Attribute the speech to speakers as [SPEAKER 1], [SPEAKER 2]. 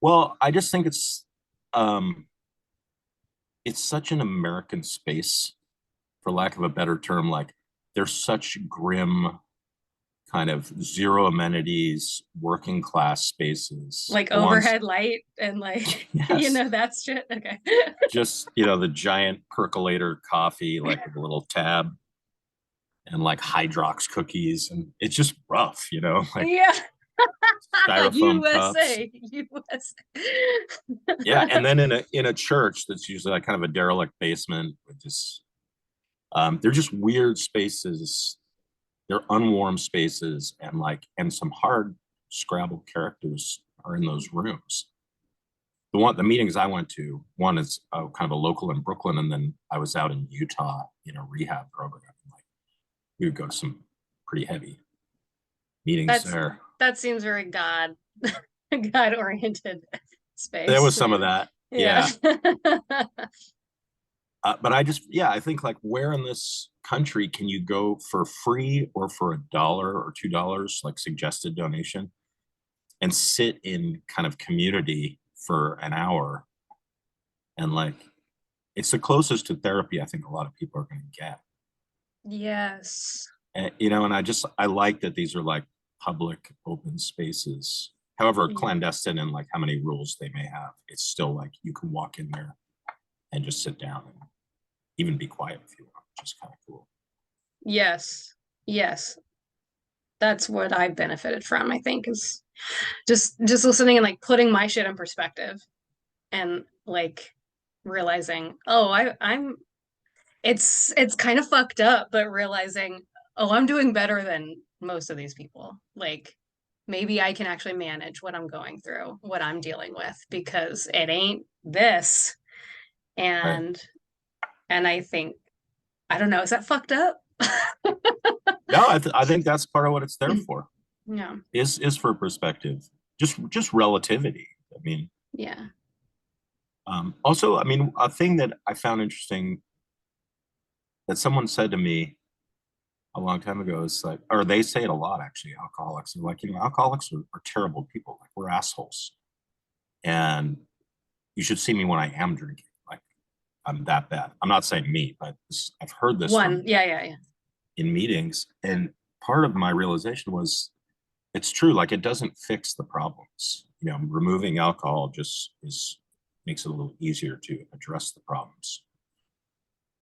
[SPEAKER 1] Well, I just think um it's such an American space, for lack of a better term. Like there's such grim kind of zero amenities, working class spaces.
[SPEAKER 2] Like
[SPEAKER 1] The ones,
[SPEAKER 2] overhead light and like,
[SPEAKER 1] yes,
[SPEAKER 2] that shit. Okay.
[SPEAKER 1] just the giant percolator coffee, like with a little tab, and like Hydrox cookies, and it's just rough, like
[SPEAKER 2] Yeah.
[SPEAKER 1] styrofoam cups.
[SPEAKER 2] USA. USA.
[SPEAKER 1] Yeah, and then in a church that's usually like kind of a derelict basement with just they're just weird spaces. They're unwarm spaces, and some hard Scrabble characters are in those rooms. The meetings I went to, one is kind of a local in Brooklyn, and then I was out in Utah in a rehab program. Like we would go to some pretty heavy meetings
[SPEAKER 2] That's
[SPEAKER 1] there.
[SPEAKER 2] that seems very God oriented
[SPEAKER 1] There was
[SPEAKER 2] space.
[SPEAKER 1] some of that,
[SPEAKER 2] Yeah.
[SPEAKER 1] yeah. But yeah, I think like where in this country can you go for free or for $1 or $2, like suggested donation, and sit in kind of community for an hour, and like it's the closest to therapy I think a lot of people are going to get.
[SPEAKER 2] Yes.
[SPEAKER 1] And I like that these are like public open spaces, however
[SPEAKER 2] Yeah.
[SPEAKER 1] clandestine and like how many rules they may have. It's still like you can walk in there and just sit down and even be quiet if you want, which is kind of cool.
[SPEAKER 2] Yes. Yes. That's what I've benefited from, I think, is just listening and like putting my shit in perspective and like realizing, oh, I'm it's kind of fucked up, but realizing, oh, I'm doing better than most of these people. Like maybe I can actually manage what I'm going through, what I'm dealing with, because it ain't this.
[SPEAKER 1] Right.
[SPEAKER 2] And I think, I don't know, is that fucked up?
[SPEAKER 1] No, I think that's part of what it's there for.
[SPEAKER 2] Yeah.
[SPEAKER 1] Is for perspective, just relativity. I mean,
[SPEAKER 2] Yeah.
[SPEAKER 1] also, I mean, a thing that I found interesting that someone said to me a long time ago is like, or they say it a lot actually, alcoholics. They're like, alcoholics are terrible people. Like we're assholes. And you should see me when I am drinking. Like I'm that bad. I'm not saying me, but I've heard this
[SPEAKER 2] One.
[SPEAKER 1] from
[SPEAKER 2] Yeah, yeah, yeah.
[SPEAKER 1] in meetings. And part of my realization was it's true. Like it doesn't fix the problems. Removing alcohol just makes it a little easier to address the problems.